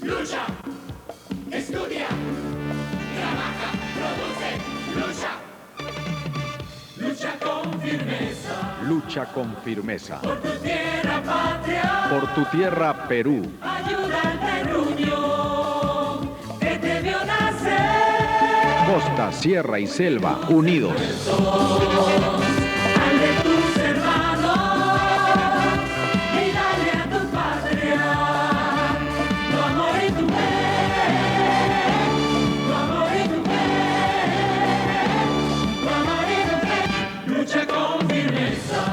lucha, estudia, trabaja, produce, lucha. Lucha con firmeza. Lucha con firmeza. Por tu tierra patria. Por tu tierra Perú. Ayuda al terruño que te vio nacer. Costa, sierra y selva unidos. Al de tus hermanos y dale a tu patria tu amor y tu fe, tu amor y tu fe, tu amor y tu fe. Lucha con firmeza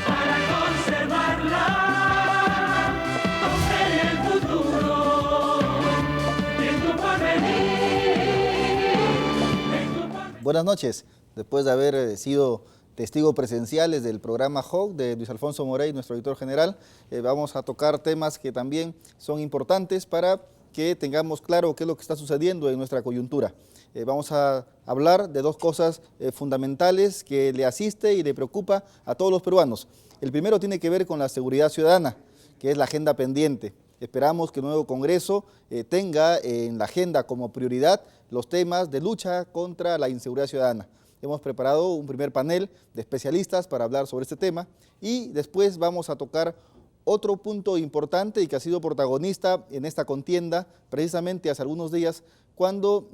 para conservarla, con fe en el futuro y en tu porvenir, en tu porvenir. Buenas noches. Después de haber sido testigos presenciales del programa HOC de Luis Alfonso Morey, nuestro editor general, vamos a tocar temas que también son importantes para que tengamos claro qué es lo que está sucediendo en nuestra coyuntura. Vamos a hablar de dos cosas fundamentales que le asiste y le preocupa a todos los peruanos. El primero tiene que ver con la seguridad ciudadana, que es la agenda pendiente. Esperamos que el nuevo Congreso tenga en la agenda como prioridad los temas de lucha contra la inseguridad ciudadana. Hemos preparado un primer panel de especialistas para hablar sobre este tema y después vamos a tocar otro punto importante y que ha sido protagonista en esta contienda precisamente hace algunos días cuando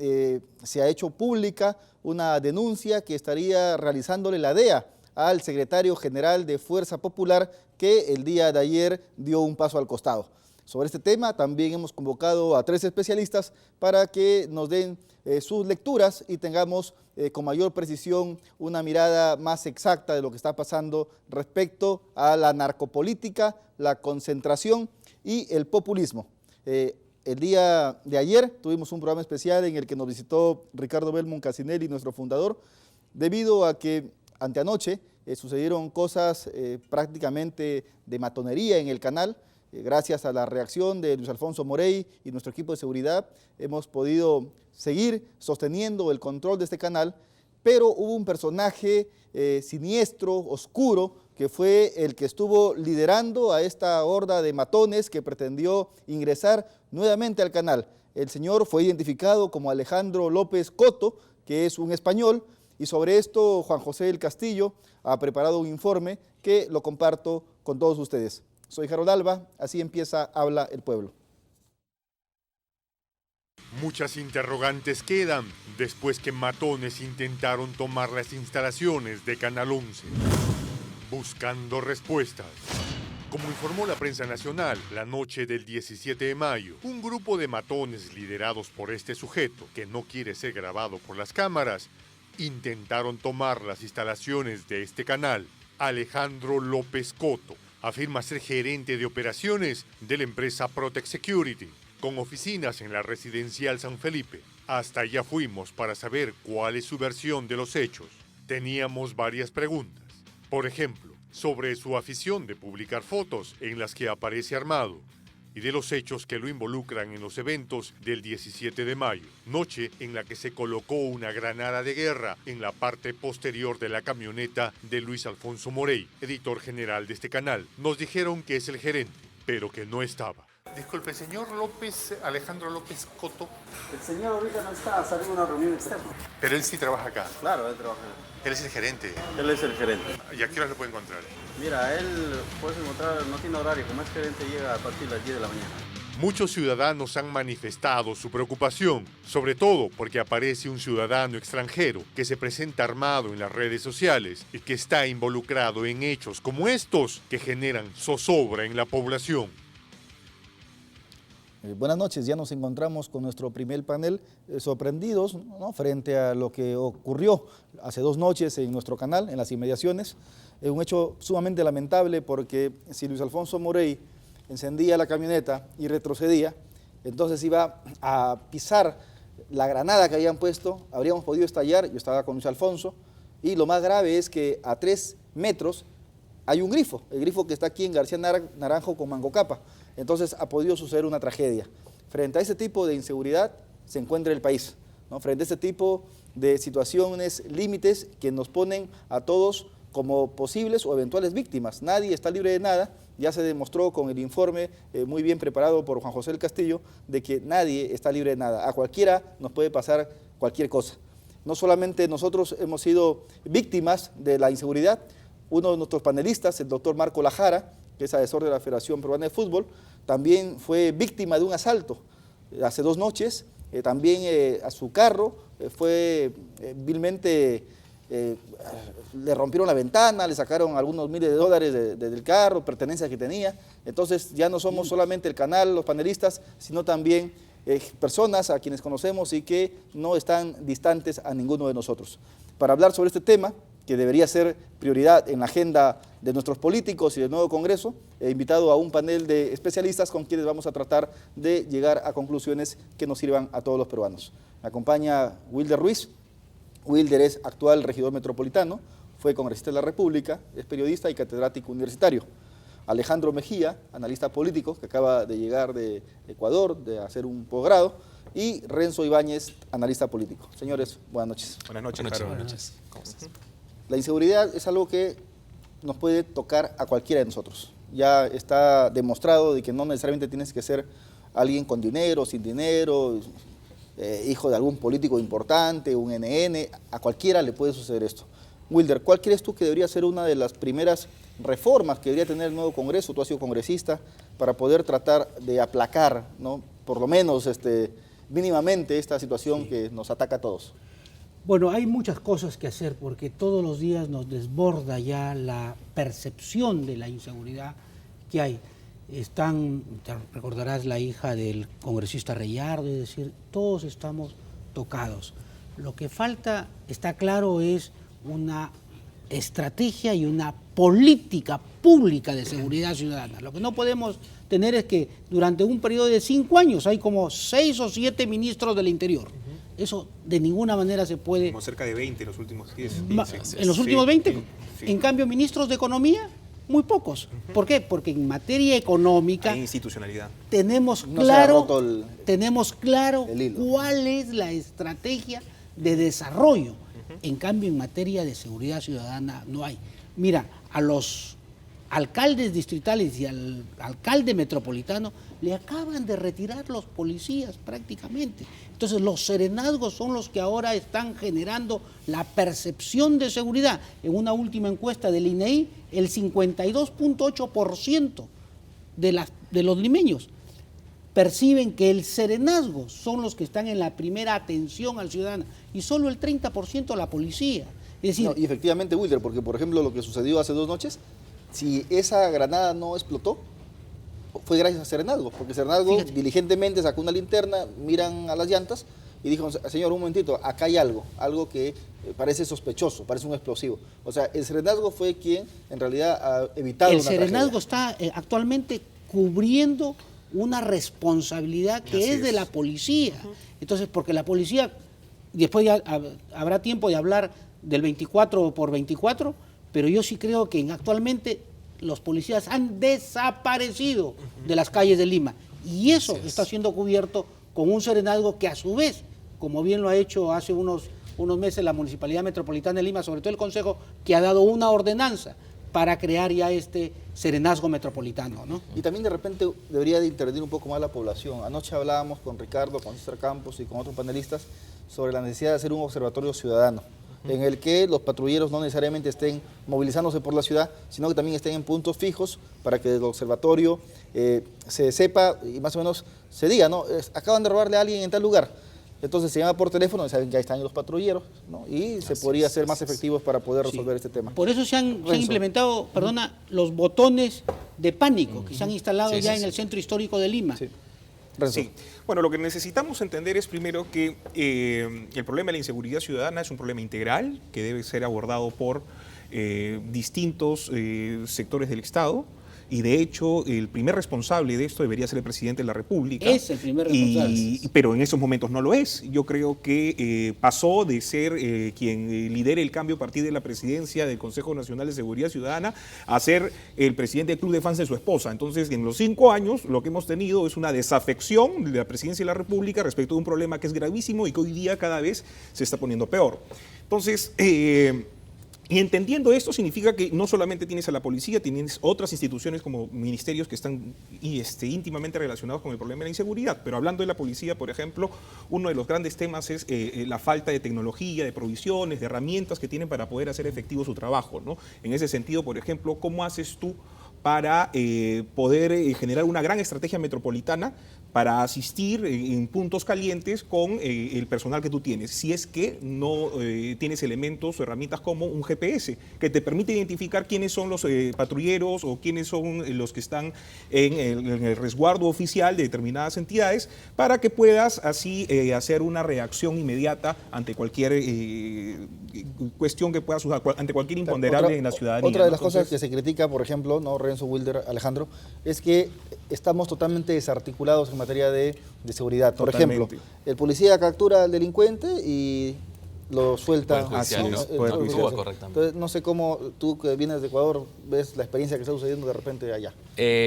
se ha hecho pública una denuncia que estaría realizándole la DEA al secretario general de Fuerza Popular que el día de ayer dio un paso al costado. Sobre este tema también hemos convocado a 3 especialistas para que nos den sus lecturas y tengamos con mayor precisión una mirada más exacta de lo que está pasando respecto a la narcopolítica, la concentración y el populismo. El día de ayer tuvimos un programa especial en el que nos visitó Ricardo Belmont Casinelli, nuestro fundador, debido a que anteanoche sucedieron cosas prácticamente de matonería en el canal. Gracias a la reacción de Luis Alfonso Morey y nuestro equipo de seguridad, hemos podido seguir sosteniendo el control de este canal, pero hubo un personaje siniestro, oscuro, que fue el que estuvo liderando a esta horda de matones que pretendió ingresar nuevamente al canal. El señor fue identificado como Alejandro López Coto, que es un español, y sobre esto Juan José del Castillo ha preparado un informe que lo comparto con todos ustedes. Soy Harold Alba, así empieza Habla el Pueblo. Muchas interrogantes quedan después que matones intentaron tomar las instalaciones de Canal 11, buscando respuestas. Como informó la prensa nacional, la noche del 17 de mayo, un grupo de matones liderados por este sujeto, que no quiere ser grabado por las cámaras, intentaron tomar las instalaciones de este canal. Alejandro López Coto afirma ser gerente de operaciones de la empresa Protect Security, con oficinas en la residencial San Felipe. Hasta allá fuimos para saber cuál es su versión de los hechos. Teníamos varias preguntas. Por ejemplo, sobre su afición de publicar fotos en las que aparece armado y de los hechos que lo involucran en los eventos del 17 de mayo, noche en la que se colocó una granada de guerra en la parte posterior de la camioneta de Luis Alfonso Morey, editor general de este canal. Nos dijeron que es el gerente, pero que no estaba. Disculpe, señor López, Alejandro López Coto. El señor ahorita no está, salió a una reunión externa. Pero él sí trabaja acá. Claro, él trabaja. Él es el gerente. Él es el gerente. ¿Y a qué hora lo puede encontrar? Mira, él puedes encontrar, no tiene horario, como es gerente llega a partir de las 10 de la mañana. Muchos ciudadanos han manifestado su preocupación, sobre todo porque aparece un ciudadano extranjero que se presenta armado en las redes sociales y que está involucrado en hechos como estos que generan zozobra en la población. Buenas noches, ya nos encontramos con nuestro primer panel sorprendidos, ¿no?, frente a lo que ocurrió hace 2 noches en nuestro canal, en las inmediaciones. Un hecho sumamente lamentable porque si Luis Alfonso Morey encendía la camioneta y retrocedía, entonces iba a pisar la granada que habían puesto, habríamos podido estallar. Yo estaba con Luis Alfonso y lo más grave es que a 3 metros hay un grifo, el grifo que está aquí en García Naranjo con Mangocapa. Entonces ha podido suceder una tragedia. Frente a este tipo de inseguridad se encuentra el país, ¿no? Frente a este tipo de situaciones límites que nos ponen a todos como posibles o eventuales víctimas. Nadie está libre de nada ya se demostró con el informe muy bien preparado por Juan José del Castillo de que nadie está libre de nada. A cualquiera nos puede pasar cualquier cosa. No solamente nosotros hemos sido víctimas de la inseguridad, uno de nuestros panelistas, el doctor Marco Lajara, que es asesor de la Federación Peruana de Fútbol, también fue víctima de un asalto hace 2 noches. También a su carro fue vilmente, le rompieron la ventana, le sacaron algunos miles de dólares del carro, pertenencias que tenía. Entonces ya no somos solamente el canal, los panelistas, sino también personas a quienes conocemos y que no están distantes a ninguno de nosotros. Para hablar sobre este tema, que debería ser prioridad en la agenda de nuestros políticos y del nuevo Congreso, he invitado a un panel de especialistas con quienes vamos a tratar de llegar a conclusiones que nos sirvan a todos los peruanos. Me acompaña Wilder Ruiz. Wilder es actual regidor metropolitano, fue congresista de la República, es periodista y catedrático universitario. Alejandro Mejía, analista político, que acaba de llegar de Ecuador, de hacer un posgrado, y Renzo Ibáñez, analista político. Señores, buenas noches. Buenas noches, Jaro. Buenas noches. ¿Cómo estás? La inseguridad es algo que nos puede tocar a cualquiera de nosotros. Ya está demostrado de que no necesariamente tienes que ser alguien con dinero, sin dinero, hijo de algún político importante, un NN, a cualquiera le puede suceder esto. Wilder, ¿cuál crees tú que debería ser una de las primeras reformas que debería tener el nuevo Congreso? Tú has sido congresista, para poder tratar de aplacar, ¿no?, por lo menos mínimamente esta situación que nos ataca a todos. Bueno, hay muchas cosas que hacer porque todos los días nos desborda ya la percepción de la inseguridad que hay. Te recordarás la hija del congresista Reyardo, es decir, todos estamos tocados. Lo que falta, está claro, es una estrategia y una política pública de seguridad ciudadana. Lo que no podemos tener es que durante un periodo de 5 años hay como 6 o 7 ministros del Interior. Eso de ninguna manera se puede... Como cerca de 20 en los últimos 10. ¿En los últimos 20? Sí. En cambio, ministros de Economía, muy pocos. ¿Por qué? Porque en materia económica... Hay institucionalidad. Tenemos claro cuál es la estrategia de desarrollo. En cambio, en materia de seguridad ciudadana no hay. Mira, a los alcaldes distritales y al alcalde metropolitano le acaban de retirar los policías prácticamente. Entonces los serenazgos son los que ahora están generando la percepción de seguridad. En una última encuesta del INEI, el 52.8% de los limeños perciben que el serenazgo son los que están en la primera atención al ciudadano y solo el 30% la policía. Es decir, No, y efectivamente, Wilder, porque por ejemplo lo que sucedió hace 2 noches, si esa granada no explotó, fue gracias a Serenazgo, porque Serenazgo diligentemente sacó una linterna, miran a las llantas y dijo, señor, un momentito, acá hay algo que parece sospechoso, parece un explosivo. O sea, el Serenazgo fue quien en realidad ha evitado una tragedia. El Serenazgo está actualmente cubriendo una responsabilidad que es de la policía. Entonces, porque la policía, después ya habrá tiempo de hablar del 24 por 24, pero yo sí creo que actualmente los policías han desaparecido de las calles de Lima y eso está siendo cubierto con un serenazgo que a su vez, como bien lo ha hecho hace unos meses la Municipalidad Metropolitana de Lima, sobre todo el Consejo, que ha dado una ordenanza para crear ya este serenazgo metropolitano, ¿no? Y también de repente debería de intervenir un poco más la población. Anoche hablábamos con Ricardo, con César Campos y con otros panelistas sobre la necesidad de hacer un observatorio ciudadano, en el que los patrulleros no necesariamente estén movilizándose por la ciudad, sino que también estén en puntos fijos para que el observatorio se sepa y más o menos se diga, ¿no? Acaban de robarle a alguien en tal lugar. Entonces se llama por teléfono y saben que ahí están los patrulleros, ¿no? Y se podría ser más efectivos para poder resolver este tema. Por eso se han implementado, los botones de pánico que se han instalado en el centro histórico de Lima. Sí. Sí. Bueno, lo que necesitamos entender es primero que el problema de la inseguridad ciudadana es un problema integral que debe ser abordado por distintos sectores del Estado. Y de hecho, el primer responsable de esto debería ser el presidente de la República. Es el primer responsable. Pero en esos momentos no lo es. Yo creo que pasó de ser quien lidere el cambio a partir de la presidencia del Consejo Nacional de Seguridad Ciudadana a ser el presidente del club de fans de su esposa. Entonces, en los 5 años, lo que hemos tenido es una desafección de la presidencia de la República respecto a un problema que es gravísimo y que hoy día cada vez se está poniendo peor. Entonces, Y entendiendo esto significa que no solamente tienes a la policía, tienes otras instituciones como ministerios que están íntimamente relacionados con el problema de la inseguridad. Pero hablando de la policía, por ejemplo, uno de los grandes temas es la falta de tecnología, de provisiones, de herramientas que tienen para poder hacer efectivo su trabajo, ¿no? En ese sentido, por ejemplo, ¿cómo haces tú para poder generar una gran estrategia metropolitana para asistir en puntos calientes con el personal que tú tienes, si es que no tienes elementos o herramientas como un GPS, que te permite identificar quiénes son los patrulleros o quiénes son los que están en el resguardo oficial de determinadas entidades, para que puedas así hacer una reacción inmediata ante cualquier cuestión que pueda surgir, ante cualquier imponderable en la ciudadanía. Otra de las cosas que se critica, por ejemplo, ¿no, Renzo Wilder, Alejandro, es que estamos totalmente desarticulados en materia de seguridad. Por ejemplo, el policía captura al delincuente y lo suelta. Entonces, no sé cómo tú que vienes de Ecuador ves la experiencia que está sucediendo de repente allá.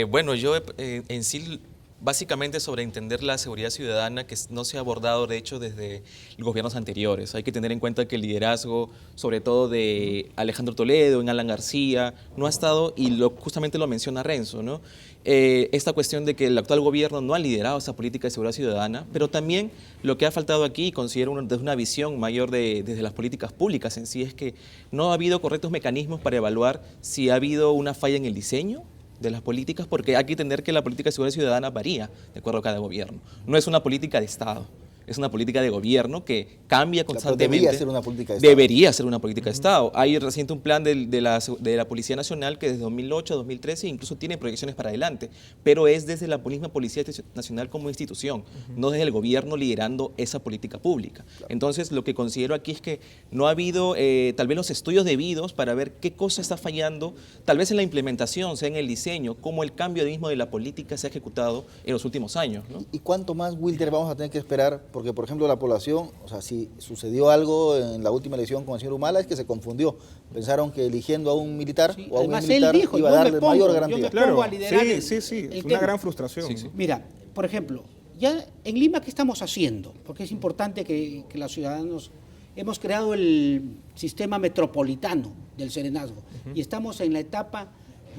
Bueno, yo en sí, básicamente sobre entender la seguridad ciudadana, que no se ha abordado de hecho desde los gobiernos anteriores. Hay que tener en cuenta que el liderazgo, sobre todo de Alejandro Toledo, en Alan García, no ha estado, y justamente lo menciona Renzo, ¿no? Esta cuestión de que el actual gobierno no ha liderado esa política de seguridad ciudadana, pero también lo que ha faltado aquí, y considero desde una visión mayor desde las políticas públicas en sí, es que no ha habido correctos mecanismos para evaluar si ha habido una falla en el diseño de las políticas, porque hay que entender que la política de seguridad ciudadana varía de acuerdo a cada gobierno. No es una política de Estado, es una política de gobierno que cambia constantemente. Debería ser una política de Estado. Debería ser una política de Estado. Hay reciente un plan de la Policía Nacional que desde 2008 a 2013 incluso tiene proyecciones para adelante, pero es desde la misma Policía Nacional como institución, no desde el gobierno liderando esa política pública. Claro. Entonces, lo que considero aquí es que no ha habido tal vez los estudios debidos para ver qué cosa está fallando, tal vez en la implementación, sea en el diseño, cómo el cambio mismo de la política se ha ejecutado en los últimos años, ¿no? ¿Y cuánto más, Wilder, vamos a tener que esperar? Porque, por ejemplo, la población, o sea, si sucedió algo en la última elección con el señor Humala, es que se confundió. Pensaron que eligiendo a un militar o a un militar iba a darle mayor garantía. Claro, sí, es una gran frustración. Sí. Mira, por ejemplo, ya en Lima, ¿qué estamos haciendo? Porque es importante que los ciudadanos... Hemos creado el sistema metropolitano del serenazgo y estamos en la etapa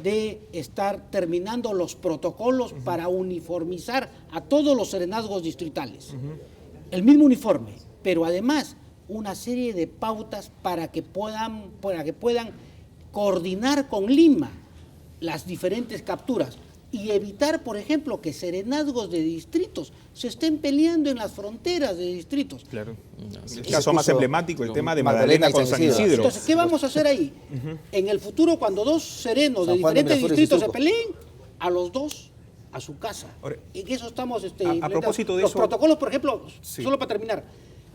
de estar terminando los protocolos para uniformizar a todos los serenazgos distritales. El mismo uniforme, pero además una serie de pautas para que puedan coordinar con Lima las diferentes capturas y evitar, por ejemplo, que serenazgos de distritos se estén peleando en las fronteras de distritos. Claro. El caso más emblemático, el tema de Magdalena con San Isidro. Entonces, ¿qué vamos a hacer ahí? En el futuro, cuando dos serenos de diferentes distritos se peleen, a los dos a su casa. En eso estamos... a propósito de los eso... protocolos, por ejemplo, solo para terminar,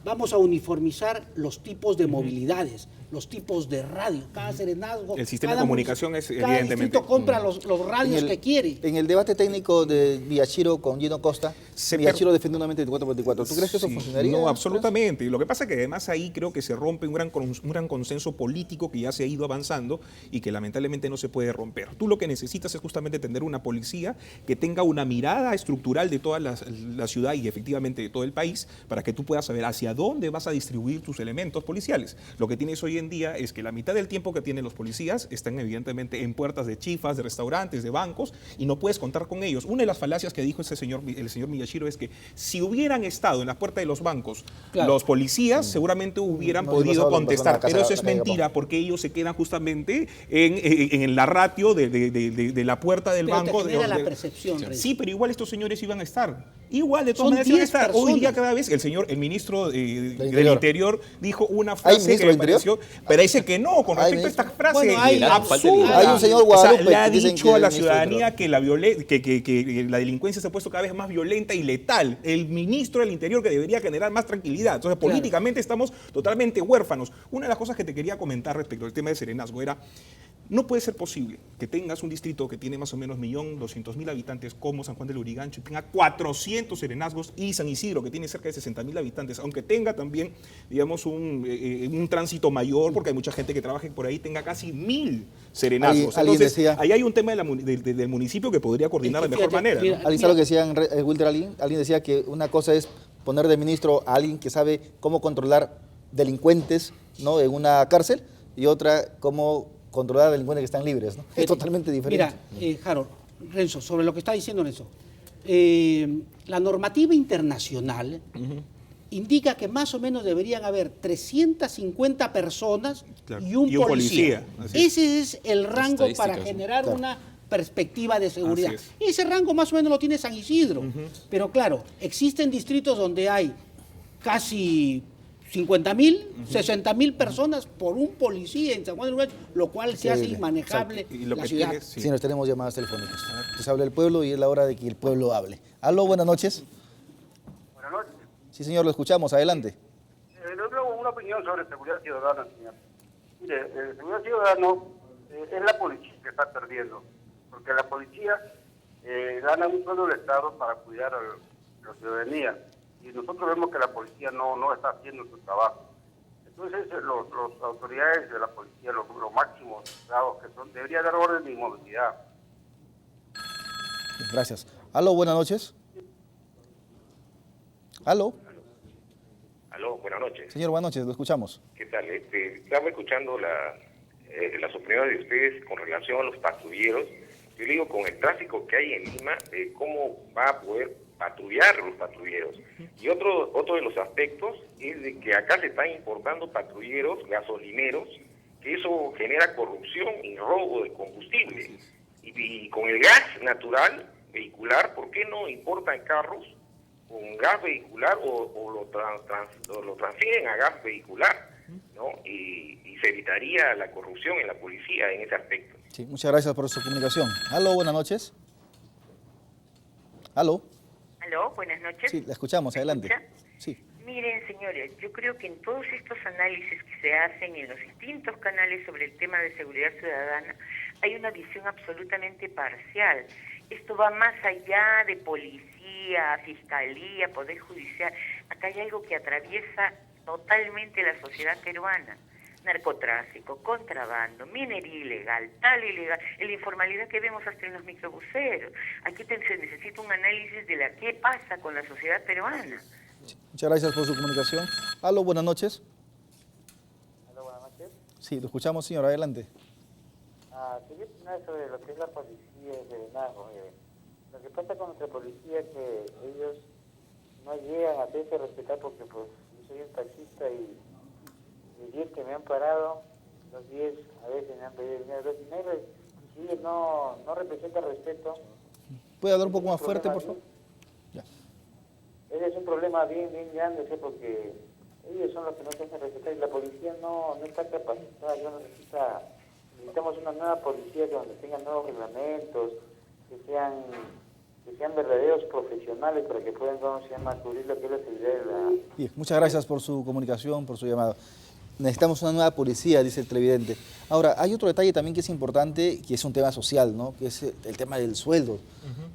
vamos a uniformizar los tipos de movilidades, los tipos de radio, cada serenazgo. El sistema de comunicación es cada evidentemente... distrito compra los radios que quiere. En el debate técnico de Villachiro con Gino Costa, Villachiro defendió una mente 24/24. ¿Tú crees que eso funcionaría? No, absolutamente. Lo que pasa es que además ahí creo que se rompe un gran consenso político que ya se ha ido avanzando y que lamentablemente no se puede romper. Tú lo que necesitas es justamente tener una policía que tenga una mirada estructural de toda la ciudad y efectivamente de todo el país para que tú puedas saber hacia dónde vas a distribuir tus elementos policiales. Lo que tienes hoy en día es que la mitad del tiempo que tienen los policías están evidentemente en puertas de chifas, de restaurantes, de bancos y no puedes contar con ellos. Una de las falacias que dijo el señor Miyashiro es que si hubieran estado en la puerta de los bancos los policías seguramente hubieran podido contestar, pero eso es mentira porque ellos se quedan justamente en la ratio de la puerta del banco. La percepción. Sí, pero igual estos señores iban a estar. Igual de todas maneras iban a estar. Hoy día cada vez el ministro del Interior dijo una frase que me pareció, pero dice que no, con respecto a esta frase absurda. Hay un señor Guadalupe le ha dicho a la ciudadanía que la delincuencia se ha puesto cada vez más violenta y letal. El ministro del Interior que debería generar más tranquilidad. Entonces, políticamente estamos totalmente huérfanos. Una de las cosas que te quería comentar respecto al tema de serenazgo era, no puede ser posible que tengas un distrito que tiene más o menos 1.200.000 habitantes como San Juan del Lurigancho y tenga 400 serenazgos y San Isidro que tiene cerca de 60.000 habitantes, aunque tenga también, digamos, un tránsito mayor, porque hay mucha gente que trabaja por ahí, tenga casi 1.000 serenazgos. Entonces, ahí hay un tema del municipio que podría coordinar de mejor manera. ¿Alguien sabe lo que decían, Wilder? Alguien decía que una cosa es poner de ministro a alguien que sabe cómo controlar delincuentes, ¿no?, en una cárcel, y otra cómo controlar a delincuentes que están libres, ¿no? Es totalmente diferente. Mira, Harold, Renzo, sobre lo que está diciendo Renzo, la normativa internacional indica que más o menos deberían haber 350 personas y un policía. Ese es el rango para generar una perspectiva de seguridad. Ese rango más o menos lo tiene San Isidro. Pero claro, existen distritos donde hay casi 50.000, 60.000 personas por un policía en San Juan del Urigancho, lo cual se hace inmanejable la ciudad. Sí, nos tenemos llamadas telefónicas. Entonces habla el pueblo y es la hora de que el pueblo hable. Aló, buenas noches. Buenas noches. Sí, señor, lo escuchamos. Adelante. Le doy una opinión sobre seguridad ciudadana, señor. Mire, seguridad ciudadana es la policía que está perdiendo, porque la policía gana un sueldo del Estado para cuidar a la ciudadanía, y nosotros vemos que la policía no está haciendo su trabajo. Entonces, las autoridades de la policía, los máximos grados que son, deberían dar orden de inmovilidad. Gracias. Aló, buenas noches. Aló. Aló, buenas noches. Señor, buenas noches, lo escuchamos. ¿Qué tal? Estaba escuchando las opiniones de ustedes con relación a los patrulleros. Yo digo, con el tráfico que hay en Lima, ¿cómo va a poder patrullar los patrulleros? Y otro de los aspectos es de que acá se están importando patrulleros gasolineros, que eso genera corrupción y robo de combustible. Y con el gas natural, vehicular, ¿por qué no importan carros con gas vehicular o lo transfieren a gas vehicular, ¿no? Y se evitaría la corrupción en la policía en ese aspecto. Sí, muchas gracias por su comunicación. Aló, buenas noches. Aló. Aló, buenas noches. Sí, la escuchamos, adelante. Sí. Miren, señores, yo creo que en todos estos análisis que se hacen en los distintos canales sobre el tema de seguridad ciudadana, hay una visión absolutamente parcial. Esto va más allá de policía, fiscalía, poder judicial. Acá hay algo que atraviesa totalmente la sociedad peruana. Narcotráfico, contrabando, minería ilegal, tal ilegal, la informalidad que vemos hasta en los microbuseros. Aquí se necesita un análisis de qué pasa con la sociedad peruana. Sí, muchas gracias por su comunicación. Aló, buenas noches. Aló, buenas noches. Sí, lo escuchamos, señor, adelante. Quería opinar sobre lo que es la policía de Serenazgo. Lo que pasa con nuestra policía es que ellos no llegan a hacerse respetar porque pues yo soy un taxista y 10 que me han parado, los 10 a veces me han pedido dinero, los dineros, y ellos no representan respeto. ¿Puede hablar un poco más fuerte, por favor? Ya. Ese es un problema bien grande, ¿sí? Porque ellos son los que no se hacen respetar y la policía no está capacitada. Necesitamos una nueva policía donde tengan nuevos reglamentos, que sean verdaderos profesionales para que puedan, cubrir lo que es la seguridad de la... Bien, muchas gracias por su comunicación, por su llamado. Necesitamos una nueva policía, dice el televidente. Ahora, hay otro detalle también que es importante, que es un tema social, ¿no? Que es el tema del sueldo.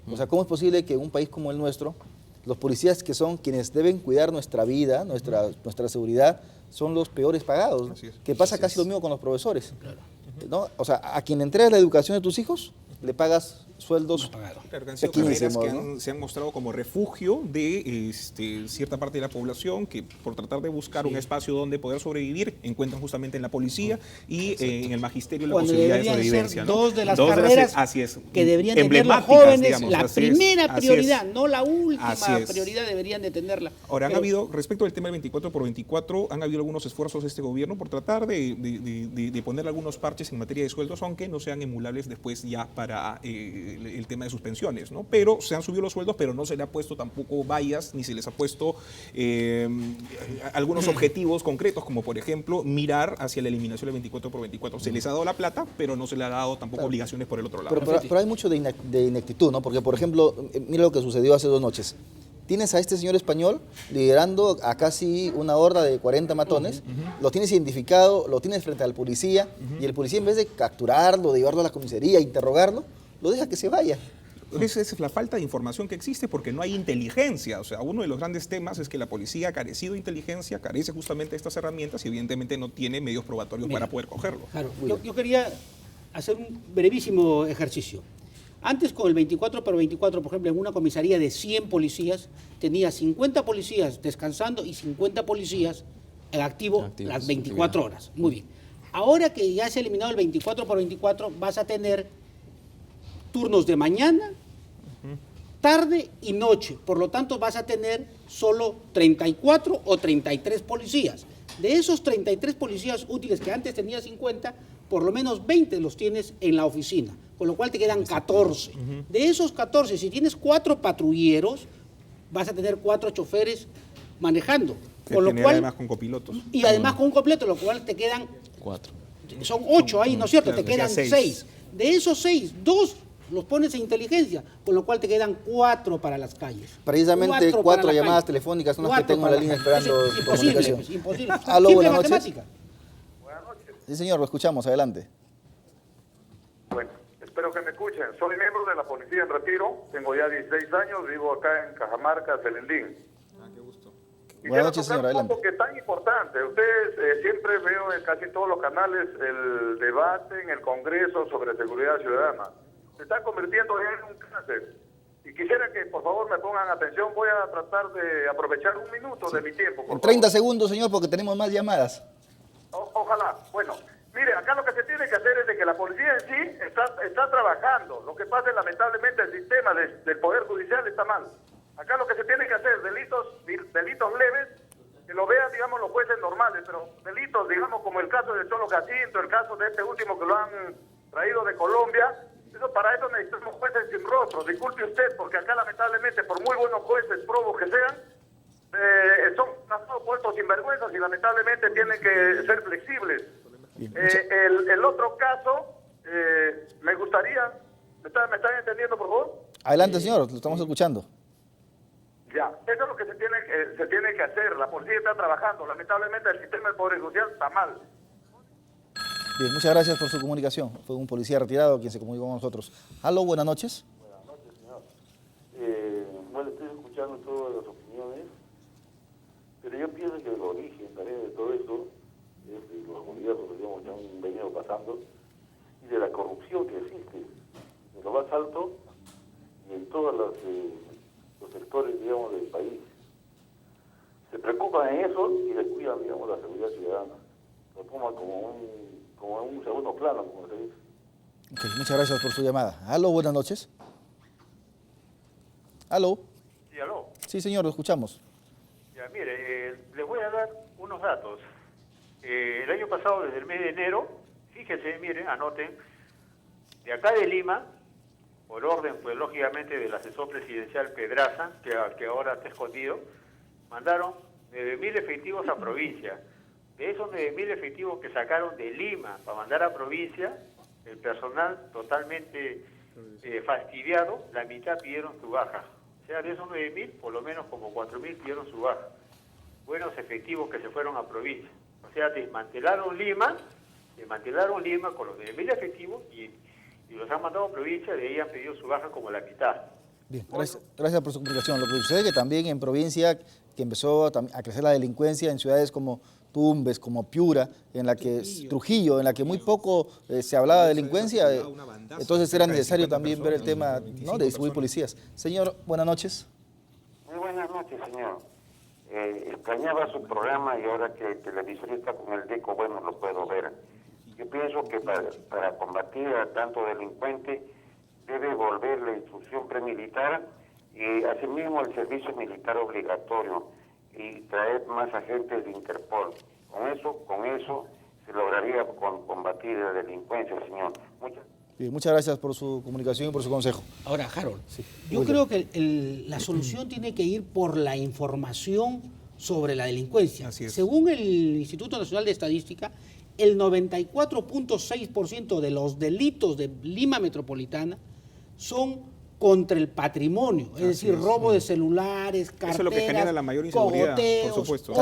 O sea, ¿cómo es posible que en un país como el nuestro, los policías que son quienes deben cuidar nuestra vida, nuestra seguridad, son los peores pagados, ¿no? Que pasa casi lo mismo con los profesores. ¿No? O sea, a quien entregas la educación de tus hijos, le pagas sueldos pequeñísimos, que se han mostrado como refugio de cierta parte de la población que por tratar de buscar un espacio donde poder sobrevivir encuentran justamente en la policía y en el magisterio la posibilidad de sobrevivencia. Dos de las carreras que deberían tener los jóvenes, digamos, la primera prioridad, no la última prioridad deberían de tenerla. Ahora, han habido, respecto al tema del 24x24, han habido algunos esfuerzos de este gobierno por tratar de poner algunos parches en materia de sueldos, aunque no sean emulables después ya para el tema de sus pensiones, ¿no? Pero se han subido los sueldos, pero no se le ha puesto tampoco vallas, ni se les ha puesto algunos objetivos concretos, como por ejemplo, mirar hacia la eliminación del 24x24. Se les ha dado la plata, pero no se le ha dado tampoco obligaciones por el otro lado. Pero hay mucho de ineptitud, ¿no? Porque, por ejemplo, mira lo que sucedió hace 2 noches. Tienes a este señor español liderando a casi una horda de 40 matones, lo tienes identificado, lo tienes frente al policía, y el policía en vez de capturarlo, de llevarlo a la comisaría, interrogarlo, lo deja que se vaya. Esa es la falta de información que existe porque no hay inteligencia. O sea, uno de los grandes temas es que la policía ha carecido de inteligencia, carece justamente de estas herramientas y evidentemente no tiene medios probatorios para poder cogerlo. Claro, yo quería hacer un brevísimo ejercicio. Antes, con el 24x24, por ejemplo, en una comisaría de 100 policías, tenía 50 policías descansando y 50 policías en activo las 24 horas. Muy bien. Ahora que ya se ha eliminado el 24x24, vas a tener turnos de mañana, tarde y noche. Por lo tanto, vas a tener solo 34 o 33 policías. De esos 33 policías útiles que antes tenía 50, por lo menos 20 los tienes en la oficina, con lo cual te quedan 14. De esos 14, si tienes 4 patrulleros, vas a tener 4 choferes manejando. Con lo cual, además con copilotos. Y además con un completo, lo cual te quedan 4. Son 8 ahí, ¿no es cierto? Claro, Te quedan 6. De esos 6, 2 los pones en inteligencia, con lo cual te quedan 4 para las calles. Precisamente 4 llamadas telefónicas son las que tengo en la línea esperando comunicación. Es imposible. Aló, Simple buenas noches. matemática. Buenas noches. Sí, señor, lo escuchamos, adelante. Bueno, espero que me escuchen. Soy miembro de la Policía en Retiro, tengo ya 16 años, vivo acá en Cajamarca, Celendín. Buenas noches, señor, Un adelante. punto que es tan importante. Ustedes siempre veo en casi todos los canales el debate en el Congreso sobre seguridad ciudadana. Se está convirtiendo en un cáncer. Y quisiera que por favor me pongan atención. Voy a tratar de aprovechar un minuto de mi tiempo. En 30 segundos, señor, porque tenemos más llamadas. Ojalá. Bueno, mire, acá lo que se tiene que hacer es de que la policía en sí está trabajando. Lo que pasa es lamentablemente el sistema del Poder Judicial está mal. Acá lo que se tiene que hacer, delitos leves, que lo vean, digamos, los jueces normales, pero delitos, digamos, como el caso de Cholo Jacinto, el caso de este último que lo han traído de Colombia, para eso necesitamos jueces sin rostro. Disculpe usted, porque acá lamentablemente, por muy buenos jueces probos que sean, son puestos sinvergüenzas y lamentablemente tienen que ser flexibles. El otro caso, me gustaría, ¿me están entendiendo, por favor? Adelante, señor, lo estamos escuchando. Ya, eso es lo que se tiene que hacer. La policía está trabajando. Lamentablemente el sistema del Poder Judicial está mal. Bien, muchas gracias por su comunicación. Fue un policía retirado quien se comunicó con nosotros. Aló, buenas noches. Buenas noches, señor. Bueno, estoy escuchando todas las opiniones, pero yo pienso que el origen también de todo esto es de los gobiernos, digamos, que han venido pasando y de la corrupción que existe en lo más alto y en todos los sectores, digamos, del país. Se preocupan en eso y descuidan, digamos, la seguridad ciudadana. Lo toman como un segundo plano, como se dice. Okay, muchas gracias por su llamada. Aló, buenas noches. Aló. Sí, aló. Sí, señor, lo escuchamos. Ya, mire, les voy a dar unos datos. El año pasado, desde el mes de enero, fíjense, miren, anoten, de acá de Lima, por orden, pues lógicamente, del asesor presidencial Pedraza, que ahora está escondido, mandaron 9.000 efectivos a provincia. De esos 9.000 efectivos que sacaron de Lima para mandar a provincia, el personal totalmente fastidiado, la mitad pidieron su baja. O sea, de esos 9.000, por lo menos como 4.000 pidieron su baja. Buenos efectivos que se fueron a provincia. O sea, desmantelaron Lima con los 9.000 efectivos y los han mandado a provincia, de ahí han pedido su baja como la mitad. Bien, gracias por su comunicación. Lo que sucede es que también en provincia que empezó a crecer la delincuencia en ciudades como Tumbes, como Piura, en la que Trujillo, en la que muy poco se hablaba de delincuencia, entonces era necesario también ver el tema, ¿no?, de distribuir policías. Señor, buenas noches. Muy buenas noches, señor. Extrañaba su programa y ahora que el televisor está con el DECO, bueno, lo puedo ver. Yo pienso que para combatir a tanto delincuente debe volver la instrucción premilitar y asimismo el servicio militar obligatorio y traer más agentes de Interpol. Con eso se lograría combatir la delincuencia, señor. Muchas gracias por su comunicación y por su consejo. Ahora, Harold, yo creo que la solución tiene que ir por la información sobre la delincuencia. Según el Instituto Nacional de Estadística, el 94.6% de los delitos de Lima Metropolitana son contra el patrimonio, es decir, robo de celulares, carteras, eso es lo que genera la mayor inseguridad, cogoteos, por supuesto.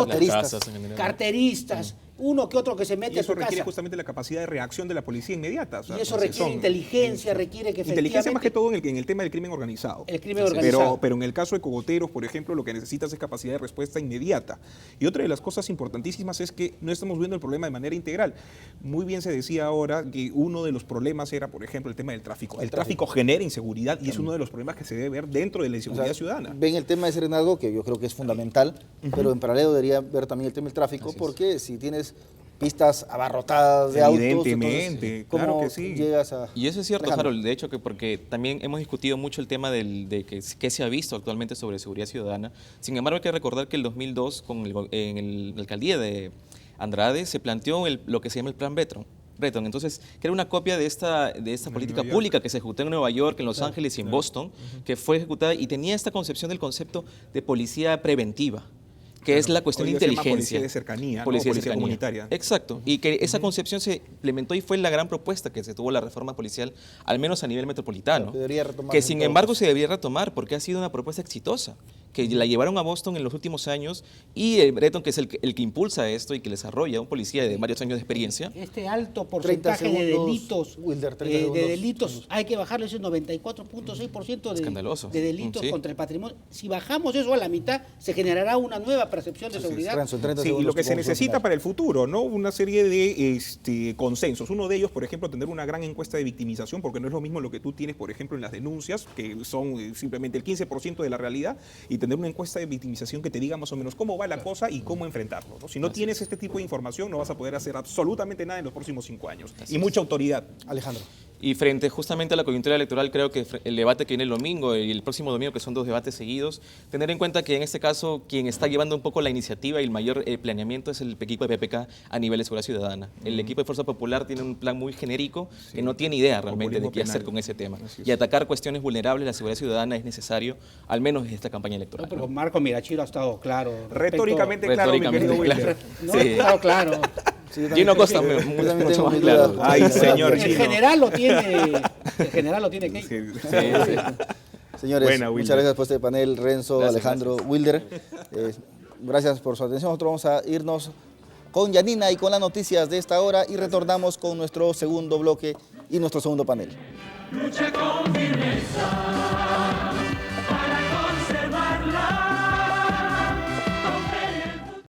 Carteristas, uno que otro que se mete y eso a su requiere casa. justamente la capacidad de reacción de la policía inmediata. O sea, Y eso requiere inteligencia, requiere que inteligencia más que todo en el tema del crimen organizado. El crimen organizado. Pero en el caso de cogoteros, por ejemplo, lo que necesitas es capacidad de respuesta inmediata. Y otra de las cosas importantísimas es que no estamos viendo el problema de manera integral. Muy bien se decía ahora que uno de los problemas era, por ejemplo, el tema del tráfico. El tráfico genera inseguridad y es uno de los problemas que se debe ver dentro de la inseguridad ciudadana. Ven el tema de serenazgo, que yo creo que es fundamental, pero en paralelo debería ver también el tema del tráfico, porque si tienes pistas abarrotadas de autos. Evidentemente, ¿Cómo claro que sí. llegas a...? Y eso es cierto, Alejandro. Harold, de hecho, que porque también hemos discutido mucho el tema de qué se ha visto actualmente sobre seguridad ciudadana. Sin embargo, hay que recordar que en el 2002, en la alcaldía de Andrade, se planteó lo que se llama el Plan Breton. Entonces, que era una copia de esta política pública que se ejecutó en Nueva York, en Los Ángeles y en Boston, que fue ejecutada y tenía esta concepción del concepto de policía preventiva, que es la cuestión de inteligencia. Policía de cercanía, Policía policía comunitaria. Exacto, y que esa concepción se implementó y fue la gran propuesta que se tuvo la reforma policial, al menos a nivel metropolitano, que sin embargo se debería retomar porque ha sido una propuesta exitosa, que la llevaron a Boston en los últimos años, y el Breton, que es el que impulsa esto y que desarrolla, un policía de varios años de experiencia. Este alto porcentaje de delitos, Wilder, hay que bajarle ese 94.6% Escandaloso. de delitos Sí. contra el patrimonio. Si bajamos eso a la mitad, se generará una nueva percepción de seguridad. Sí, y lo que se necesita para el futuro, ¿no? Una serie de consensos. Uno de ellos, por ejemplo, tener una gran encuesta de victimización, porque no es lo mismo lo que tú tienes, por ejemplo, en las denuncias, que son simplemente el 15% de la realidad, y tener una encuesta de victimización que te diga más o menos cómo va la cosa y cómo enfrentarlo, ¿no? Si no tienes este tipo de información, no vas a poder hacer absolutamente nada en los próximos 5 años. Y mucha autoridad. Alejandro. Y frente justamente a la coyuntura electoral, creo que el debate que viene el domingo y el próximo domingo, que son 2 debates seguidos, tener en cuenta que en este caso quien está llevando un poco la iniciativa y el mayor planeamiento es el equipo de PPK a nivel de seguridad ciudadana. El equipo de Fuerza Popular tiene un plan muy genérico que no tiene idea realmente de qué hacer con ese tema. Y atacar cuestiones vulnerables de la seguridad ciudadana es necesario, al menos en esta campaña electoral. No, pero Marco Mirachiro ha estado claro. Retóricamente claro, mi querido Wilder. No, ha estado claro. Gino Costa mucho más claro. Ay, señor El Gino. general lo tiene. El general lo tiene. Señores, Buena, muchas gracias por este panel, Renzo, Gracias, Alejandro, Wilder. Gracias por su atención. Nosotros vamos a irnos con Yanina y con las noticias de esta hora y retornamos con nuestro segundo bloque y nuestro segundo panel. Lucha con firmeza.